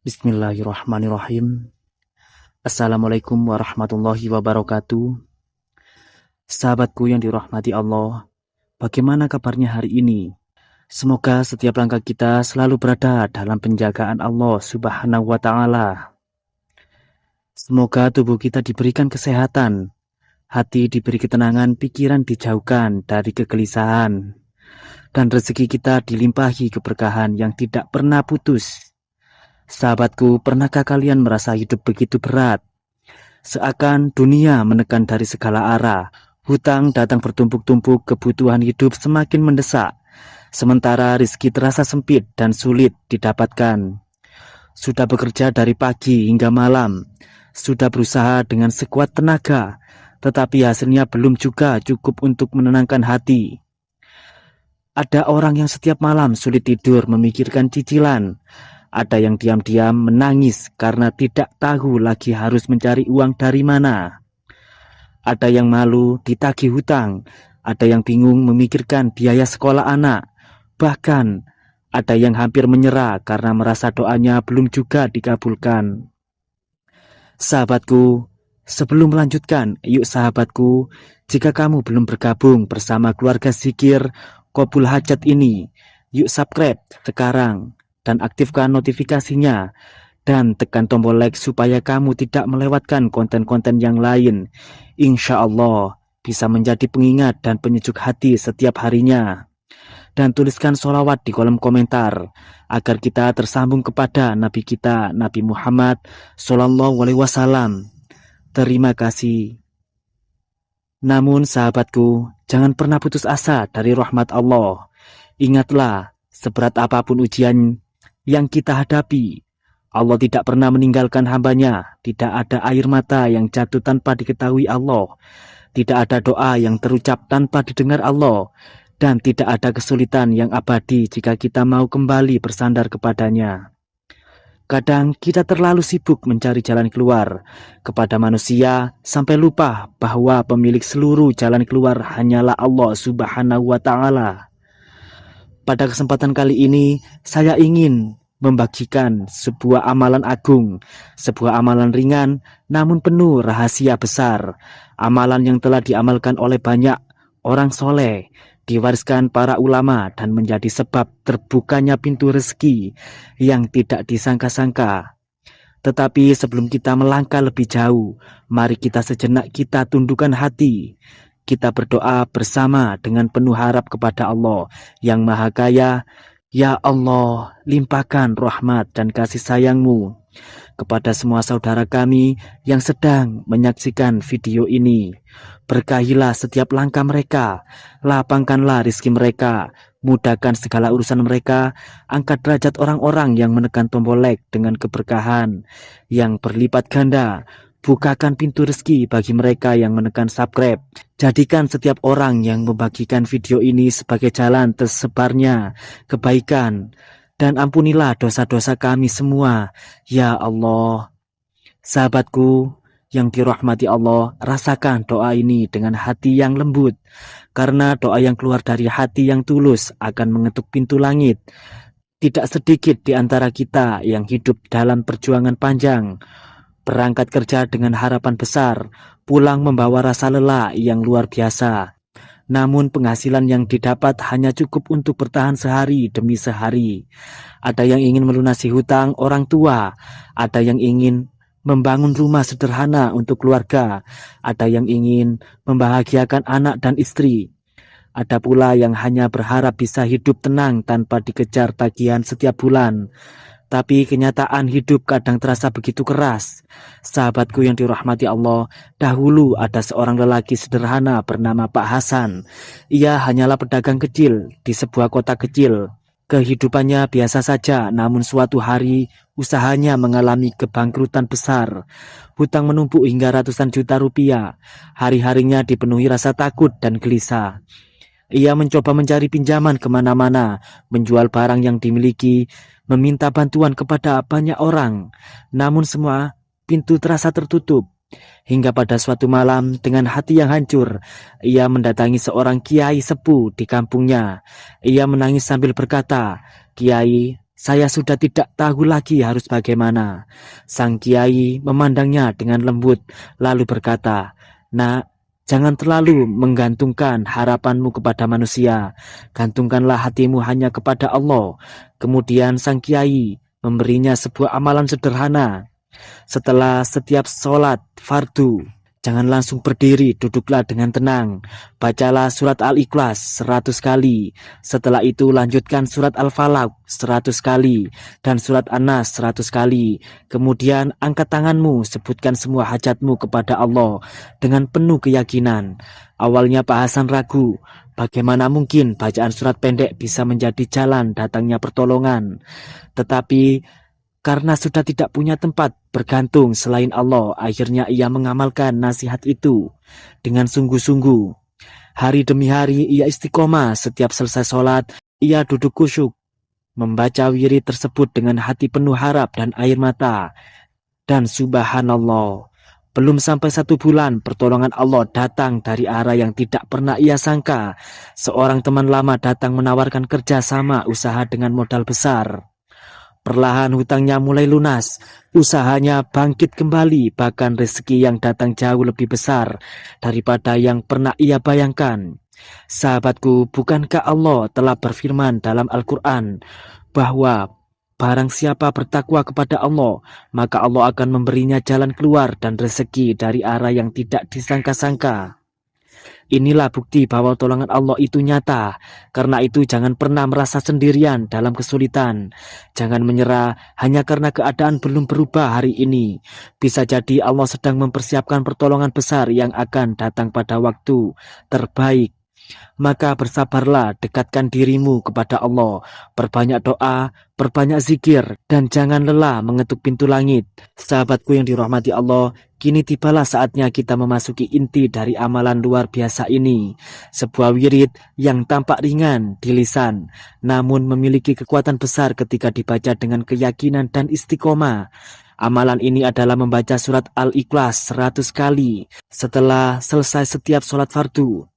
Bismillahirrahmanirrahim. Assalamualaikum warahmatullahi wabarakatuh. Sahabatku yang dirahmati Allah, bagaimana kabarnya hari ini? Semoga setiap langkah kita selalu berada dalam penjagaan Allah Subhanahu wa Ta'ala. Semoga tubuh kita diberikan kesehatan, hati diberi ketenangan, pikiran dijauhkan dari kegelisahan, dan rezeki kita dilimpahi keberkahan yang tidak pernah putus. Sahabatku, pernahkah kalian merasa hidup begitu berat? Seakan dunia menekan dari segala arah, hutang datang bertumpuk-tumpuk, kebutuhan hidup semakin mendesak, sementara rezeki terasa sempit dan sulit didapatkan. Sudah bekerja dari pagi hingga malam, sudah berusaha dengan sekuat tenaga, tetapi hasilnya belum juga cukup untuk menenangkan hati. Ada orang yang setiap malam sulit tidur memikirkan cicilan. Ada yang diam-diam menangis karena tidak tahu lagi harus mencari uang dari mana. Ada yang malu ditagih hutang, ada yang bingung memikirkan biaya sekolah anak. Bahkan ada yang hampir menyerah karena merasa doanya belum juga dikabulkan. Sahabatku, sebelum melanjutkan, yuk sahabatku, jika kamu belum bergabung bersama keluarga Zikir Qabul Hajat ini, yuk subscribe sekarang dan aktifkan notifikasinya, dan tekan tombol like supaya kamu tidak melewatkan konten-konten yang lain. Insya Allah bisa menjadi pengingat dan penyejuk hati setiap harinya. Dan tuliskan sholawat di kolom komentar agar kita tersambung kepada Nabi kita, Nabi Muhammad SAW. Terima kasih. Namun sahabatku, jangan pernah putus asa dari rahmat Allah. Ingatlah, seberat apapun ujian yang kita hadapi, Allah tidak pernah meninggalkan hambanya. Tidak ada air mata yang jatuh tanpa diketahui Allah. Tidak ada doa yang terucap tanpa didengar Allah. Dan tidak ada kesulitan yang abadi jika kita mau kembali bersandar kepadanya. Kadang kita terlalu sibuk mencari jalan keluar kepada manusia sampai lupa bahwa pemilik seluruh jalan keluar hanyalah Allah Subhanahu wa Ta'ala. Pada kesempatan kali ini, saya ingin membagikan sebuah amalan agung, sebuah amalan ringan namun penuh rahasia besar. Amalan yang telah diamalkan oleh banyak orang soleh, diwariskan para ulama dan menjadi sebab terbukanya pintu rezeki yang tidak disangka-sangka. Tetapi sebelum kita melangkah lebih jauh, mari kita sejenak kita tundukkan hati. Kita berdoa bersama dengan penuh harap kepada Allah yang Maha Kaya. Ya Allah, limpahkan rahmat dan kasih sayang-Mu kepada semua saudara kami yang sedang menyaksikan video ini. Berkahilah setiap langkah mereka, lapangkanlah rezeki mereka, mudahkan segala urusan mereka, angkat derajat orang-orang yang menekan tombol like dengan keberkahan yang berlipat ganda. Bukakan pintu rezeki bagi mereka yang menekan subscribe. Jadikan setiap orang yang membagikan video ini sebagai jalan tersebarnya kebaikan. Dan ampunilah dosa-dosa kami semua, ya Allah. Sahabatku yang dirahmati Allah, rasakan doa ini dengan hati yang lembut. Karena doa yang keluar dari hati yang tulus akan mengetuk pintu langit. Tidak sedikit di antara kita yang hidup dalam perjuangan panjang, berangkat kerja dengan harapan besar, pulang membawa rasa lelah yang luar biasa. Namun penghasilan yang didapat hanya cukup untuk bertahan sehari demi sehari. Ada yang ingin melunasi hutang orang tua, ada yang ingin membangun rumah sederhana untuk keluarga, ada yang ingin membahagiakan anak dan istri. Ada pula yang hanya berharap bisa hidup tenang tanpa dikejar tagihan setiap bulan. Tapi kenyataan hidup kadang terasa begitu keras. Sahabatku yang dirahmati Allah, dahulu ada seorang lelaki sederhana bernama Pak Hasan. Ia hanyalah pedagang kecil di sebuah kota kecil. Kehidupannya biasa saja, namun suatu hari usahanya mengalami kebangkrutan besar. Hutang menumpuk hingga ratusan juta rupiah. Hari-harinya dipenuhi rasa takut dan gelisah. Ia mencoba mencari pinjaman kemana-mana, menjual barang yang dimiliki, meminta bantuan kepada banyak orang. Namun semua pintu terasa tertutup. Hingga pada suatu malam dengan hati yang hancur, ia mendatangi seorang kiai sepuh di kampungnya. Ia menangis sambil berkata, "Kiai, Saya sudah tidak tahu lagi harus bagaimana. Sang kiai memandangnya dengan lembut, lalu berkata, "Nak, jangan terlalu menggantungkan harapanmu kepada manusia. Gantungkanlah hatimu hanya kepada Allah." Kemudian sang kiai memberinya sebuah amalan sederhana. Setelah setiap sholat fardu, jangan langsung berdiri, duduklah dengan tenang. Bacalah surat Al-Ikhlas 100 kali. Setelah itu lanjutkan surat Al-Falaq 100 kali dan surat An-Nas 100 kali. Kemudian angkat tanganmu, sebutkan semua hajatmu kepada Allah dengan penuh keyakinan. Awalnya Pak Hasan ragu, bagaimana mungkin bacaan surat pendek bisa menjadi jalan datangnya pertolongan. Tetapi karena sudah tidak punya tempat bergantung selain Allah, akhirnya ia mengamalkan nasihat itu dengan sungguh-sungguh. Hari demi hari ia istiqomah, setiap selesai sholat, ia duduk khusyuk, membaca wirid tersebut dengan hati penuh harap dan air mata. Dan subhanallah, belum sampai 1 bulan pertolongan Allah datang dari arah yang tidak pernah ia sangka. Seorang teman lama datang menawarkan kerjasama usaha dengan modal besar. Perlahan hutangnya mulai lunas, usahanya bangkit kembali, bahkan rezeki yang datang jauh lebih besar daripada yang pernah ia bayangkan. Sahabatku, bukankah Allah telah berfirman dalam Al-Quran bahwa barang siapa bertakwa kepada Allah, maka Allah akan memberinya jalan keluar dan rezeki dari arah yang tidak disangka-sangka. Inilah bukti bahwa pertolongan Allah itu nyata. Karena itu jangan pernah merasa sendirian dalam kesulitan. Jangan menyerah hanya karena keadaan belum berubah hari ini. Bisa jadi Allah sedang mempersiapkan pertolongan besar yang akan datang pada waktu terbaik. Maka bersabarlah, dekatkan dirimu kepada Allah, perbanyak doa, perbanyak zikir, dan jangan lelah mengetuk pintu langit. Sahabatku yang dirahmati Allah, kini tibalah saatnya kita memasuki inti dari amalan luar biasa ini. Sebuah wirid yang tampak ringan di lisan, namun memiliki kekuatan besar ketika dibaca dengan keyakinan dan istiqomah. Amalan ini adalah membaca surat Al-Ikhlas 100 kali setelah selesai setiap sholat fardu.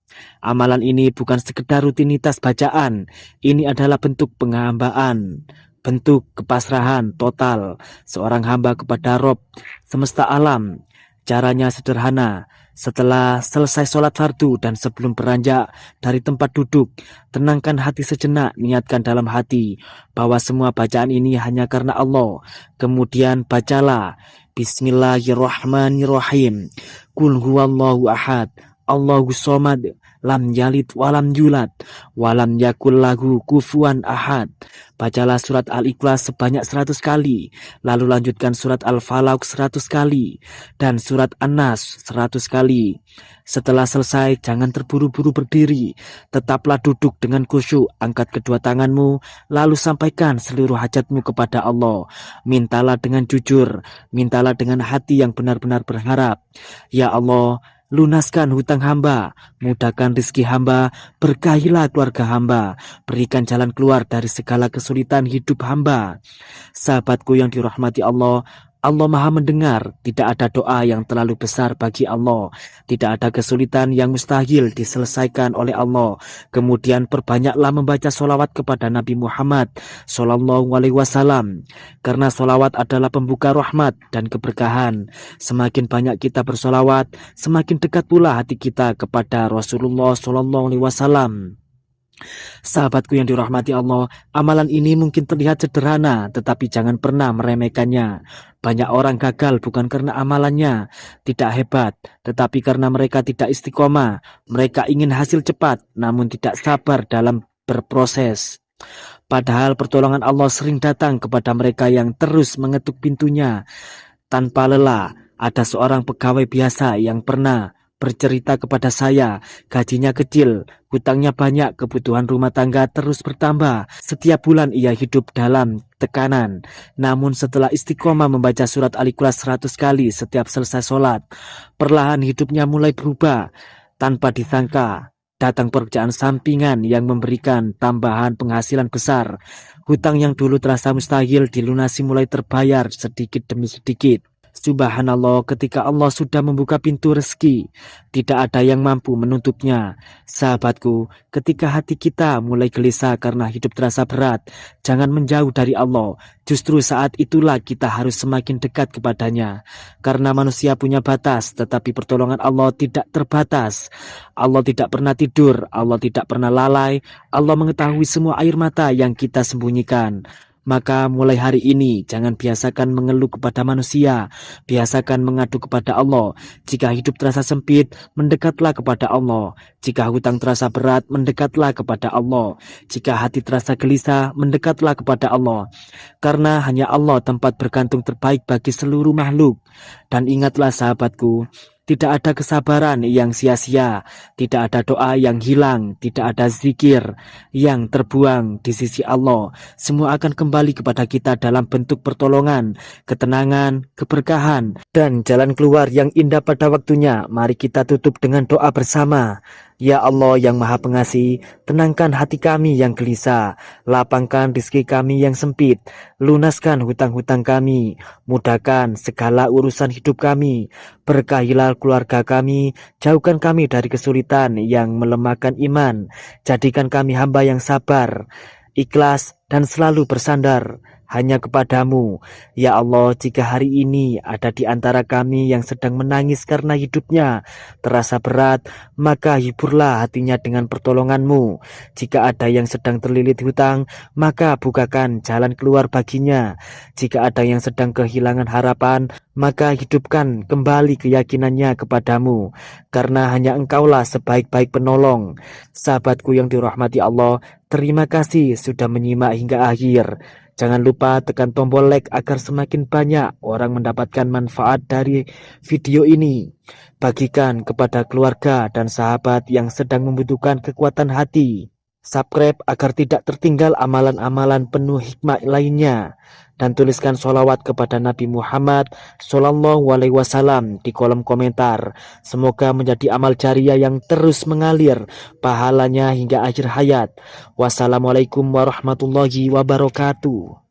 Amalan ini bukan sekedar rutinitas bacaan, ini adalah bentuk penghambaan, bentuk kepasrahan total seorang hamba kepada Rob semesta alam. Caranya sederhana. Setelah selesai sholat fardu dan sebelum beranjak dari tempat duduk, tenangkan hati sejenak, niatkan dalam hati bahwa semua bacaan ini hanya karena Allah. Kemudian bacalah Bismillahirrahmanirrahim. Qul huwallahu ahad, Allahus somad, lam yalid walam yulad, walam yakul lahu kufuwan ahad. Bacalah surat Al-Ikhlas sebanyak 100 kali, lalu lanjutkan surat Al-Falaq 100 kali, dan surat An-Nas 100 kali. Setelah selesai, jangan terburu-buru berdiri, tetaplah duduk dengan khusyuk, angkat kedua tanganmu, lalu sampaikan seluruh hajatmu kepada Allah. Mintalah dengan jujur, mintalah dengan hati yang benar-benar berharap. Ya Allah, lunaskan hutang hamba, mudahkan rezeki hamba, berkahilah keluarga hamba, berikan jalan keluar dari segala kesulitan hidup hamba. Sahabatku yang dirahmati Allah, Allah Maha mendengar, tidak ada doa yang terlalu besar bagi Allah, tidak ada kesulitan yang mustahil diselesaikan oleh Allah. Kemudian perbanyaklah membaca sholawat kepada Nabi Muhammad SAW, karena sholawat adalah pembuka rahmat dan keberkahan. Semakin banyak kita bersolawat, semakin dekat pula hati kita kepada Rasulullah SAW. Sahabatku yang dirahmati Allah, amalan ini mungkin terlihat sederhana, tetapi jangan pernah meremehkannya. Banyak orang gagal bukan karena amalannya tidak hebat, tetapi karena mereka tidak istiqomah. Mereka ingin hasil cepat, namun tidak sabar dalam berproses. Padahal pertolongan Allah sering datang kepada mereka yang terus mengetuk pintunya tanpa lelah. Ada seorang pegawai biasa yang pernah bercerita kepada saya, gajinya kecil, hutangnya banyak, kebutuhan rumah tangga terus bertambah. Setiap bulan ia hidup dalam tekanan. Namun setelah istiqomah membaca surat Al-Ikhlas 100 kali setiap selesai sholat, perlahan hidupnya mulai berubah. Tanpa disangka, datang pekerjaan sampingan yang memberikan tambahan penghasilan besar. Hutang yang dulu terasa mustahil dilunasi mulai terbayar sedikit demi sedikit. Subhanallah, ketika Allah sudah membuka pintu rezeki, tidak ada yang mampu menutupnya. Sahabatku, ketika hati kita mulai gelisah karena hidup terasa berat, jangan menjauh dari Allah. Justru saat itulah kita harus semakin dekat kepadanya. Karena manusia punya batas, tetapi pertolongan Allah tidak terbatas. Allah tidak pernah tidur, Allah tidak pernah lalai, Allah mengetahui semua air mata yang kita sembunyikan. Maka mulai hari ini jangan biasakan mengeluh kepada manusia, biasakan mengadu kepada Allah. Jika hidup terasa sempit, mendekatlah kepada Allah. Jika hutang terasa berat, mendekatlah kepada Allah. Jika hati terasa gelisah, mendekatlah kepada Allah. Karena hanya Allah tempat bergantung terbaik bagi seluruh makhluk. Dan ingatlah sahabatku, tidak ada kesabaran yang sia-sia, tidak ada doa yang hilang, tidak ada zikir yang terbuang di sisi Allah. Semua akan kembali kepada kita dalam bentuk pertolongan, ketenangan, keberkahan, dan jalan keluar yang indah pada waktunya. Mari kita tutup dengan doa bersama. Ya Allah yang Maha Pengasih, tenangkan hati kami yang gelisah, lapangkan rezeki kami yang sempit, lunaskan hutang-hutang kami, mudahkan segala urusan hidup kami, berkahilah keluarga kami, jauhkan kami dari kesulitan yang melemahkan iman, jadikan kami hamba yang sabar, ikhlas, dan selalu bersandar hanya kepadamu. Ya Allah, jika hari ini ada di antara kami yang sedang menangis karena hidupnya terasa berat, maka hiburlah hatinya dengan pertolonganmu. Jika ada yang sedang terlilit hutang, maka bukakan jalan keluar baginya. Jika ada yang sedang kehilangan harapan, maka hidupkan kembali keyakinannya kepadamu. Karena hanya engkaulah sebaik-baik penolong. Sahabatku yang dirahmati Allah, terima kasih sudah menyimak hingga akhir. Jangan lupa tekan tombol like agar semakin banyak orang mendapatkan manfaat dari video ini. Bagikan kepada keluarga dan sahabat yang sedang membutuhkan kekuatan hati. Subscribe agar tidak tertinggal amalan-amalan penuh hikmah lainnya. Dan tuliskan sholawat kepada Nabi Muhammad SAW di kolom komentar. Semoga menjadi amal jariah yang terus mengalir pahalanya hingga akhir hayat. Wassalamualaikum warahmatullahi wabarakatuh.